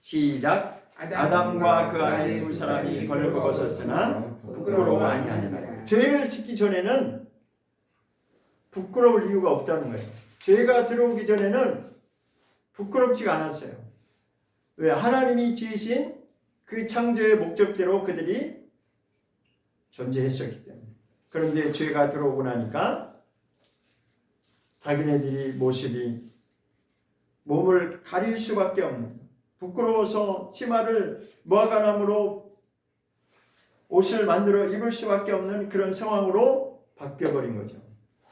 시작. 아담과 그 아내 두 사람이 벌거벗었으나 부끄러워 아니하니라. 죄를 짓기 전에는 부끄러울 이유가 없다는 거예요. 죄가 들어오기 전에는 부끄럽지가 않았어요. 왜? 하나님이 지으신 그 창조의 목적대로 그들이 존재했었기 때문에. 그런데 죄가 들어오고 나니까 자기네들이 모습이 몸을 가릴 수밖에 없는, 부끄러워서 치마를 무화과나무로 옷을 만들어 입을 수밖에 없는 그런 상황으로 바뀌어버린 거죠.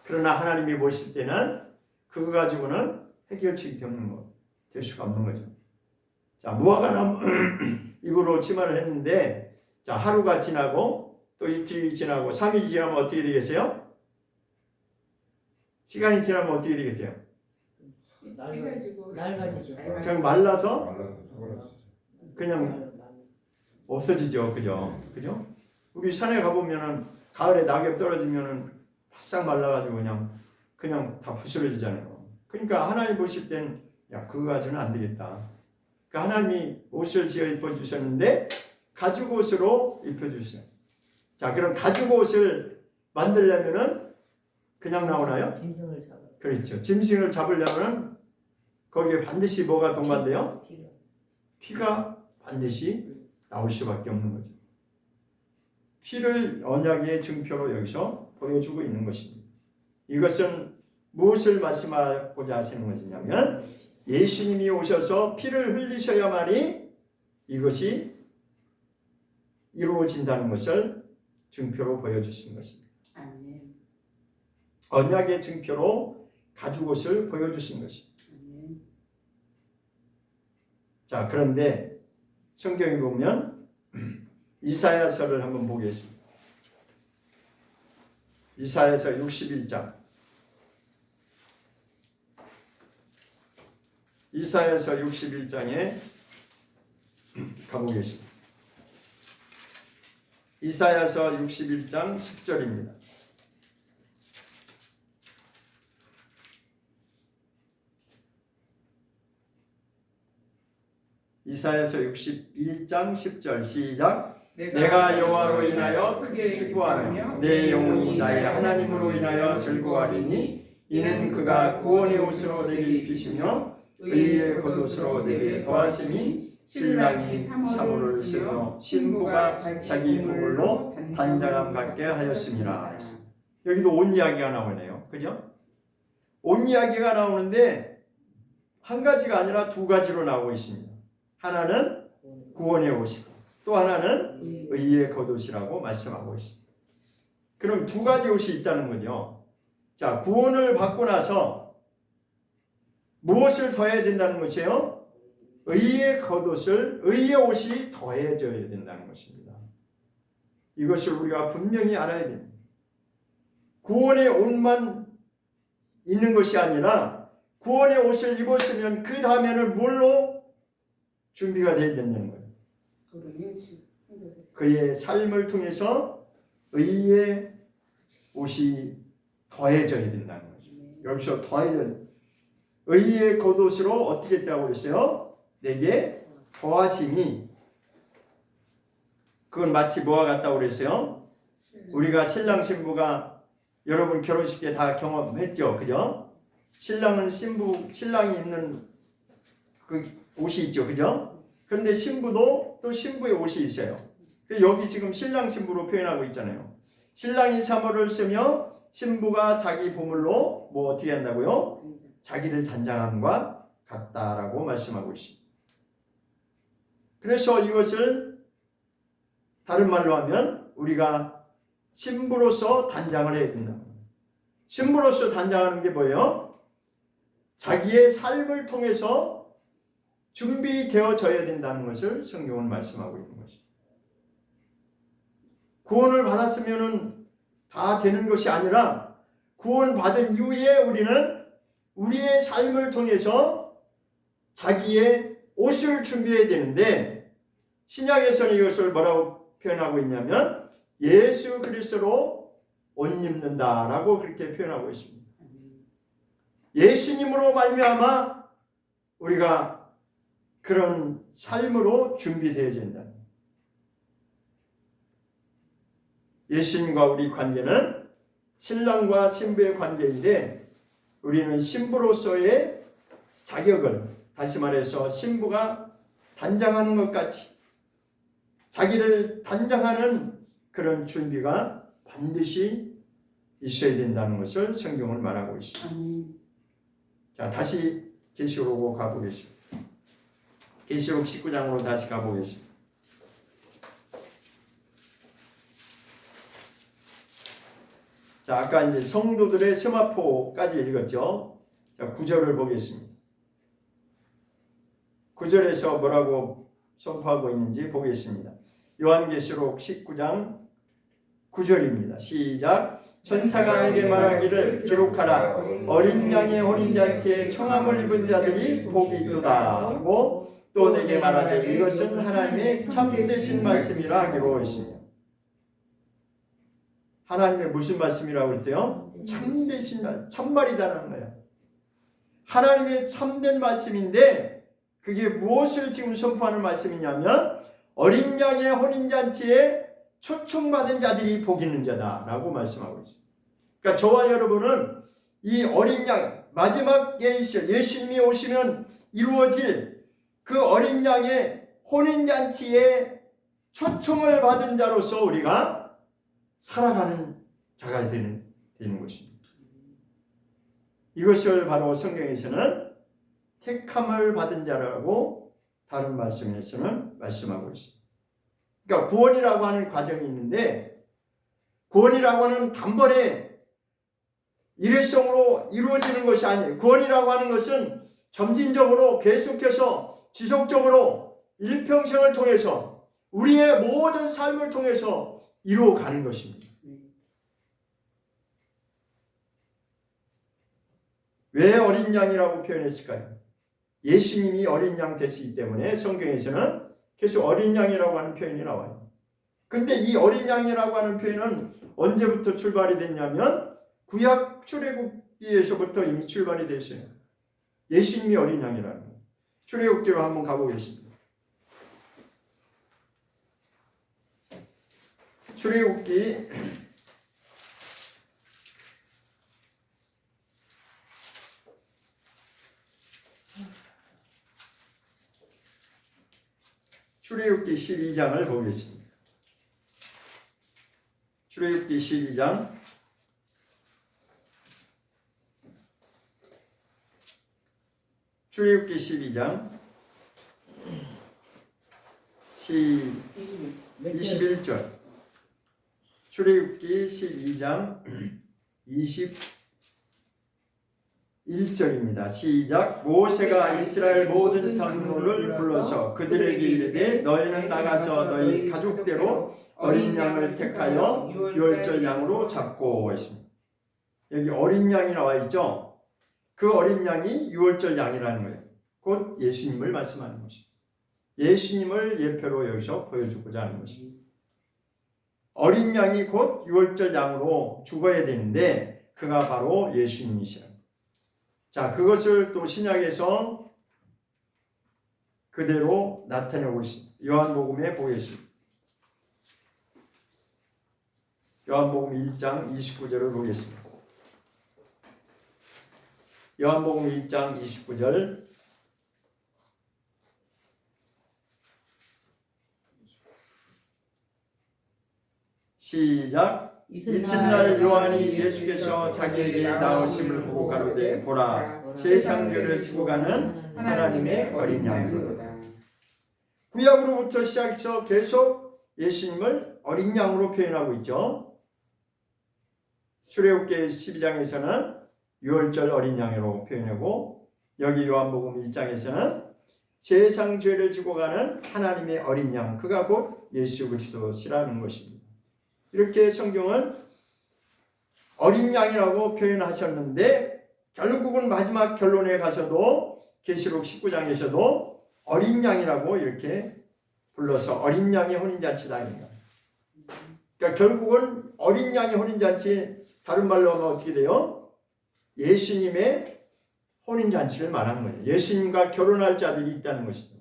그러나 하나님이 보실 때는 그거 가지고는 해결책이 될 수가 없는 거죠. 자, 무화과나무 입으로 치마를 했는데, 자, 하루가 지나고 또 이틀이 지나고 3일이 지나면 어떻게 되겠어요? 시간이 지나면 어떻게 되겠어요? 낡아지죠. 그냥 말라서 그냥 없어지죠. 그죠? 그죠? 우리 산에 가보면은 가을에 낙엽 떨어지면은 바싹 말라가지고 그냥 다 부스러지잖아요. 그러니까 하나님 보실 땐 야, 그거 가지고는 안 되겠다. 그러니까 하나님이 옷을 지어 입혀주셨는데 가죽 옷으로 입혀주세요. 자, 그럼 가죽 옷을 만들려면은 그냥 나오나요? 짐승을 잡아. 그렇죠. 짐승을 잡으려면 거기에 반드시 뭐가 동반돼요? 피가 반드시 나올 수밖에 없는 거죠. 피를 언약의 증표로 여기서 보여주고 있는 것입니다. 이것은 무엇을 말씀하고자 하시는 것이냐면 예수님이 오셔서 피를 흘리셔야만이 이것이 이루어진다는 것을 증표로 보여주신 것입니다. 아멘. 언약의 증표로 가죽 옷을 보여주신 것입니다. 아멘. 자, 그런데 성경에 보면 이사야서를 한번 보겠습니다. 이사야서 61장. 이사야서 61장에 가보겠습니다. 이사야서 61장 10절입니다. 이사야서 61장 10절 시작. 내가 여호와로 인하여 크게 기뻐하며 내 영혼이 나의 하나님으로 인하여 즐거워하리니 이는 그가 구원의 옷으로 내게 입히시며 의의 겉옷으로 내게 더하심이 신랑이 사모를 쓰며 신부가 자기 부물로 단장함 갖게 하였습니다. 여기도 옷 이야기가 나오네요. 그죠? 옷 이야기가 나오는데 한 가지가 아니라 두 가지로 나오고 있습니다. 하나는 구원의 옷이고 또 하나는 의의 겉옷이라고 말씀하고 있습니다. 그럼 두 가지 옷이 있다는 거죠. 자, 구원을 받고 나서 무엇을 더해야 된다는 것이에요? 의의 겉옷을, 의의 옷이 더해져야 된다는 것입니다. 이것을 우리가 분명히 알아야 됩니다. 구원의 옷만 있는 것이 아니라 구원의 옷을 입었으면 그 다음에는 뭘로 준비가 되어야 된다는 거예요. 그의 삶을 통해서 의의 옷이 더해져야 된다는 거죠. 여기서 더해져 의의 겉옷으로 어떻게 했다고 그랬어요? 내게 더하심이. 그건 마치 뭐와 같다고 그랬어요? 우리가 신랑 신부가 여러분 결혼식 때 다 경험했죠, 그죠? 신랑이 입는 그 옷이 있죠, 그죠? 그런데 신부도 또 신부의 옷이 있어요. 여기 지금 신랑 신부로 표현하고 있잖아요. 신랑이 사모를 쓰며 신부가 자기 보물로 뭐 어떻게 한다고요? 자기를 단장함과 같다라고 말씀하고 있습니다. 그래서 이것을 다른 말로 하면 우리가 신부로서 단장을 해야 된다. 신부로서 단장하는 게 뭐예요? 자기의 삶을 통해서 준비되어져야 된다는 것을 성경은 말씀하고 있는 것입니다. 구원을 받았으면 다 되는 것이 아니라 구원받은 이후에 우리는 우리의 삶을 통해서 자기의 옷을 준비해야 되는데 신약에서는 이것을 뭐라고 표현하고 있냐면 예수 그리스도로 옷 입는다라고 그렇게 표현하고 있습니다. 예수님으로 말미암아 우리가 그런 삶으로 준비되어야 된다. 예수님과 우리 관계는 신랑과 신부의 관계인데 우리는 신부로서의 자격을, 다시 말해서 신부가 단장하는 것 같이 자기를 단장하는 그런 준비가 반드시 있어야 된다는 것을 성경은 말하고 있습니다. 자, 다시 계시록으로 가보겠습니다. 계시록 19장으로 다시 가보겠습니다. 자, 아까 이제 성도들의 세마포까지 읽었죠. 자, 9절을 보겠습니다. 9절에서 뭐라고 선포하고 있는지 보겠습니다. 요한계시록 19장 9절입니다. 시작. 천사가 내게 말하기를 기록하라. 어린 양의 혼인잔치에 청함을 입은 자들이 복이 있도다 하고 또 내게 말하되 이것은 하나님의 참되신 말씀이라 하기로 했습니다. 하나님의 무슨 말씀이라고 그랬어요? 참되신 말, 참말이다라는 거예요. 하나님의 참된 말씀인데 그게 무엇을 지금 선포하는 말씀이냐면 어린 양의 혼인잔치에 초청받은 자들이 복 있는 자다라고 말씀하고 있습니다. 그러니까 저와 여러분은 이 어린 양, 마지막에 있을 예수님이 오시면 이루어질 그 어린 양의 혼인잔치에 초청을 받은 자로서 우리가 살아가는 자가 되는 것입니다. 이것을 바로 성경에서는 택함을 받은 자라고 다른 말씀에서는 말씀하고 있습니다. 그러니까 구원이라고 하는 과정이 있는데 구원이라고 하는 단번에 일회성으로 이루어지는 것이 아니에요. 구원이라고 하는 것은 점진적으로 계속해서 지속적으로 일평생을 통해서 우리의 모든 삶을 통해서 이루어가는 것입니다. 왜 어린 양이라고 표현했을까요? 예수님이 어린 양 되시기 때문에 성경에서는 계속 어린 양이라고 하는 표현이 나와요. 그런데 이 어린 양이라고 하는 표현은 언제부터 출발이 됐냐면 구약 출애굽기에서부터 이미 출발이 됐어요. 예수님이 어린 양이라는 거예요. 출애굽기로 한번 가보겠습니다. 출애굽기 12장을 보겠습니다. 출애굽기 12장 21절 출애굽기 12장 21절입니다. 시작. 모세가 이스라엘 모든 장로를 불러서 그들에게 이르되 너희는 나가서 너희 가족대로 어린 양을 택하여 유월절 양으로 잡고 했습니다. 여기 어린 양이 나와 있죠. 그 어린 양이 유월절 양이라는 거예요. 곧 예수님을 말씀하는 것입니다. 예수님을 예표로 여기서 보여주고자 하는 것입니다. 어린 양이 곧 유월절 양으로 죽어야 되는데 그가 바로 예수님이시라. 자, 그것을 또 신약에서 그대로 나타내고 있습니다. 요한복음에 보겠습니다. 요한복음 1장 29절을 보겠습니다. 요한복음 1장 29절 시작. 이튿날 요한이 예수께서 자기에게 나오심을 보고 가로되 보라 세상 죄를 지고 가는 하나님의 어린 양이로다. 구약으로부터 시작해서 계속 예수님을 어린 양으로 표현하고 있죠. 출애굽기 12장에서는 유월절 어린 양으로 표현하고, 여기 요한복음 1장에서는 세상 죄를 지고 가는 하나님의 어린 양, 그가 곧 예수 그리스도시라는 것입니다. 이렇게 성경은 어린 양이라고 표현하셨는데, 결국은 마지막 결론에 가서도 계시록 19장에서도 어린 양이라고 이렇게 불러서 어린 양의 혼인잔치다. 그러니까 결국은 어린 양의 혼인잔치, 다른 말로 하면 어떻게 돼요? 예수님의 혼인잔치를 말하는 거예요. 예수님과 결혼할 자들이 있다는 것이죠.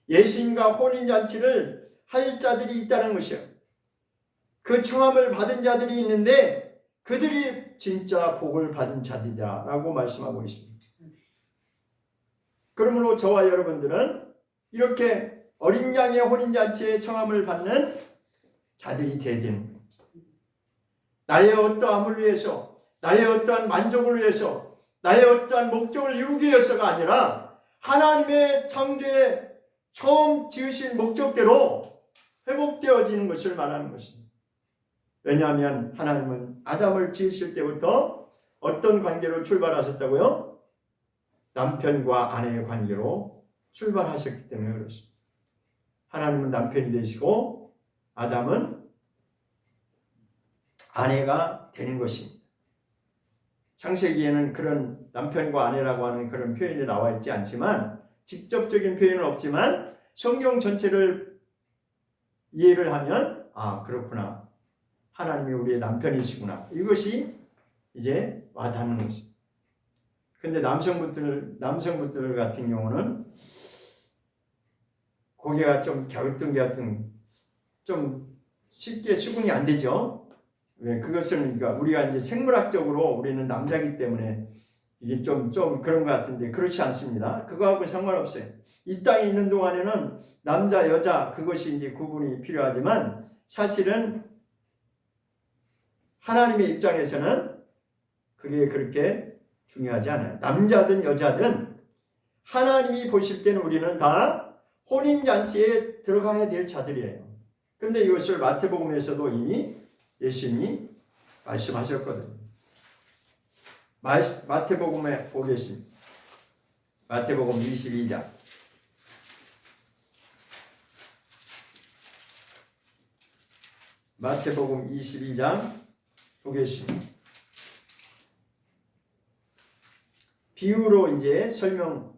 예수님과 혼인잔치를 할 자들이 있다는 것이요. 그 청함을 받은 자들이 있는데 그들이 진짜 복을 받은 자들이다 라고 말씀하고 있습니다. 그러므로 저와 여러분들은 이렇게 어린 양의 혼인잔치에 청함을 받는 자들이 되어야 되는 거예요. 나의 어떠함을 위해서, 나의 어떠한 만족을 위해서, 나의 어떠한 목적을 이루기 위해서가 아니라 하나님의 창조에 처음 지으신 목적대로 회복되어지는 것을 말하는 것입니다. 왜냐하면 하나님은 아담을 지으실 때부터 어떤 관계로 출발하셨다고요? 남편과 아내의 관계로 출발하셨기 때문에 그렇습니다. 하나님은 남편이 되시고 아담은 아내가 되는 것입니다. 창세기에는 그런 남편과 아내라고 하는 그런 표현이 나와 있지 않지만, 직접적인 표현은 없지만 성경 전체를 이해를 하면 아, 그렇구나, 하나님이 우리의 남편이시구나, 이것이 이제 와닿는 것입니다. 근데 남성분들 같은 경우는 고개가 좀 갸우뚱갸우뚱, 좀 쉽게 수긍이 안 되죠. 왜? 그것은 그러니까 우리가 이제 생물학적으로 우리는 남자이기 때문에 이게 좀 그런 것 같은데 그렇지 않습니다. 그거하고 상관없어요. 이 땅에 있는 동안에는 남자, 여자 그것이 이제 구분이 필요하지만 사실은 하나님의 입장에서는 그게 그렇게 중요하지 않아요. 남자든 여자든 하나님이 보실 때는 우리는 다 혼인잔치에 들어가야 될 자들이에요. 그런데 이것을 마태복음에서도 이미 예수님이 말씀하셨거든요. 마태복음에 보겠습니다. 마태복음 22장. 마태복음 22장 보겠습니다. 비유로 이제 설명하셨어요.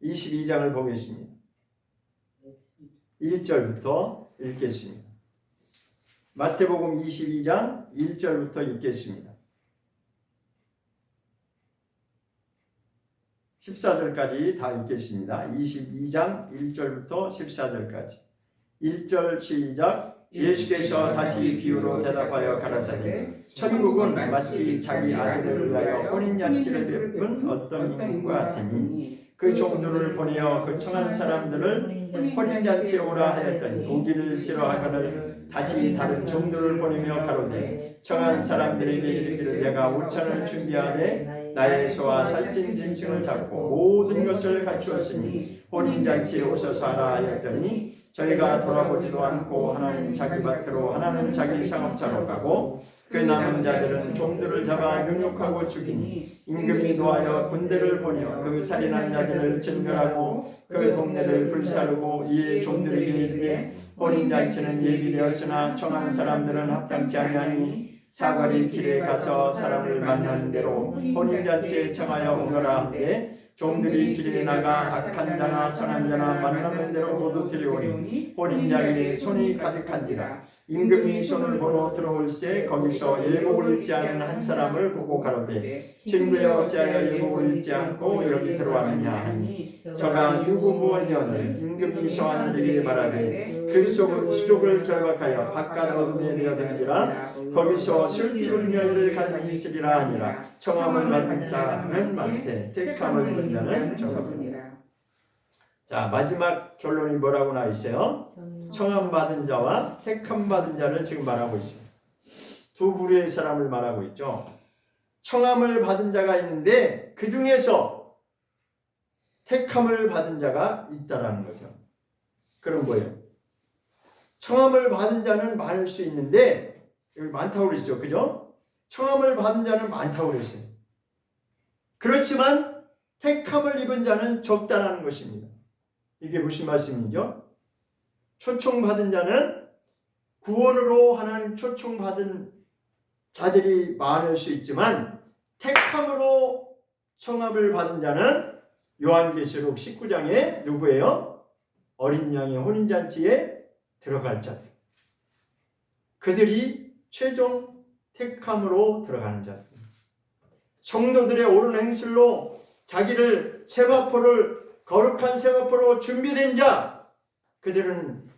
22장을 보겠습니다. 1절부터 읽겠습니다. 마태복음 22장 1절부터 읽겠습니다. 14절까지 다 읽겠습니다. 22장 1절부터 14절까지. 1절 시작. 예수께서 다시 비유로 대답하여 가라사대 천국은 마치 자기 아들을 위하여 혼인잔치를 베푼 어떤 인과 같으니 그 종들을 보내어 그 청한 사람들을 혼인잔치에 오라 하였더니 오기를 싫어하거늘 다시 다른 종들을 보내며 가로되 청한 사람들에게 이르기를 내가 5천을 준비하되 나의 소와 살찐 짐승을 잡고 모든 것을 갖추었으니 혼인잔치에 오셔서 하라 하였더니 저희가 돌아보지도 않고 하나는 자기 밭으로 하나는 자기 상업자로 가고 그 남은 자들은 종들을 잡아 능욕하고 죽이니 임금이 노하여 군대를 보내어 그 살인한 자들을 진멸하고 그 동네를 불사르고 이에 종들에게 이르되 혼인잔치는 예비되었으나 청한 사람들은 합당치 아니하니 사거리 길에 가서 사람을 만나는 대로 혼인잔치에 청하여 오거라 하되 종들이 길에 나가 악한 자나 선한 자나 만나는 대로 모두 데려오니 혼인자리에 손이 가득한지라 임금이 손을 보러 들어올새 거기서 예복을 입지 않은 한 사람을 보고 가로되 친구여 어찌하여 예복을 입지 않고 여기 들어왔느냐 하니 저가 누구 무언이언을 임금이 서하늘에게 말하되 그 수족을 결박하여 바깥 어둠에 내어든지라 거기서 슬피 울며 이를 갈미 있으리라 하니라. 청함을 받은 자는 많되 택함을 입은 자는 적으니라. 자, 마지막 결론이 뭐라고 나와 있어요? 청함 받은 자와 택함 받은 자를 지금 말하고 있습니다. 두 부류의 사람을 말하고 있죠. 청함을 받은 자가 있는데 그 중에서 택함을 받은 자가 있다라는 거죠. 그런 거예요. 청함을 받은 자는 많을 수 있는데 여기 많다고 그러시죠. 그죠? 청함을 받은 자는 많다고 그랬어요. 그렇지만 택함을 입은 자는 적다라는 것입니다. 이게 무슨 말씀이죠? 초청받은 자는 구원으로 하나님 초청받은 자들이 많을 수 있지만 택함으로 청함을 받은 자는 요한계시록 19장에 누구예요? 어린 양의 혼인잔치에 들어갈 자들. 그들이 최종 택함으로 들어가는 자들. 성도들의 옳은 행실로 자기를 세마포를 거룩한 세마포로 준비된 자, 그들은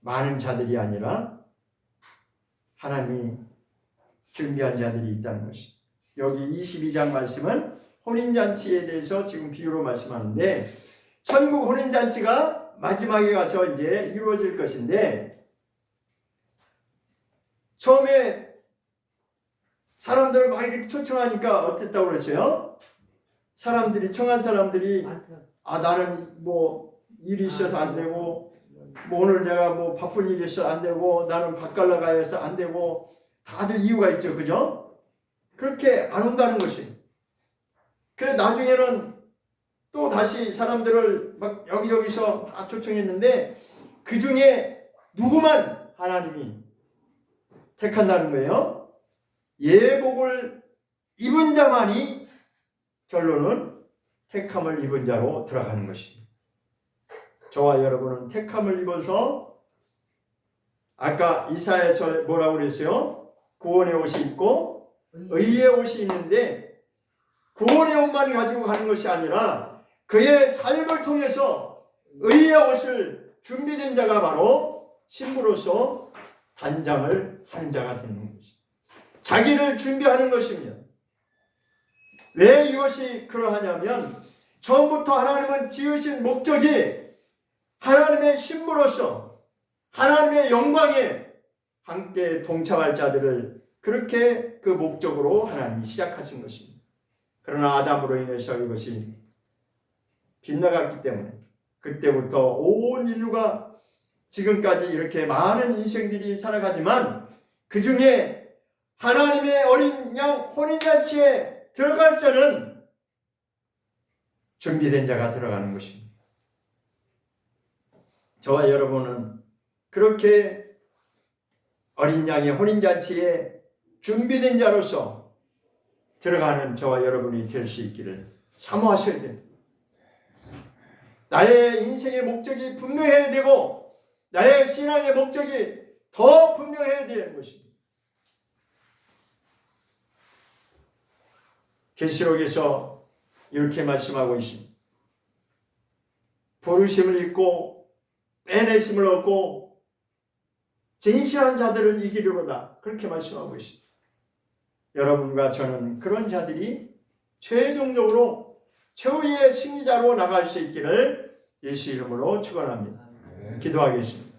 많은 자들이 아니라 하나님이 준비한 자들이 있다는 것이. 여기 22장 말씀은 혼인잔치에 대해서 지금 비유로 말씀하는데 천국 혼인잔치가 마지막에 가서 이제 이루어질 것인데 처음에 사람들을 막 이렇게 초청하니까 어땠다고 그러세요? 사람들이 청한 사람들이 나는 뭐 일이 있어서 안 되고 뭐 오늘 내가 뭐 바쁜 일이 있어서 안 되고 나는 밭갈러 가야 해서 안 되고 다들 이유가 있죠. 그죠? 그렇게 안 온다는 것이. 그래 나중에는 또 다시 사람들을 막 여기저기서 다 초청했는데 그 중에 누구만 하나님이 택한다는 거예요. 예복을 입은 자만이 결론은 택함을 입은 자로 들어가는 것입니다. 저와 여러분은 택함을 입어서 아까 이사야서 뭐라고 그랬어요? 구원의 옷이 있고 의의 옷이 있는데 구원의 옷만 가지고 가는 것이 아니라 그의 삶을 통해서 의의 옷을 준비된 자가 바로 신부로서 단장을 하는 자가 되는 것입니다. 자기를 준비하는 것입니다. 왜 이것이 그러하냐면 처음부터 하나님은 지으신 목적이 하나님의 신부로서 하나님의 영광에 함께 동참할 자들을 그렇게 그 목적으로 하나님이 시작하신 것입니다. 그러나 아담으로 인해서 이것이 빗나갔기 때문에 그때부터 온 인류가 지금까지 이렇게 많은 인생들이 살아가지만 그 중에 하나님의 어린 양 혼인잔치에 들어갈 자는 준비된 자가 들어가는 것입니다. 저와 여러분은 그렇게 어린 양의 혼인잔치에 준비된 자로서 들어가는 저와 여러분이 될 수 있기를 사모하셔야 됩니다. 나의 인생의 목적이 분명해야 되고 나의 신앙의 목적이 더 분명해야 되는 것입니다. 계시록에서 이렇게 말씀하고 있습니다. 부르심을 입고 빼내심을 얻고 진실한 자들은 이기리로다. 그렇게 말씀하고 있습니다. 여러분과 저는 그런 자들이 최종적으로 최후의 승리자로 나갈 수 있기를 예수 이름으로 축원합니다. 기도하겠습니다.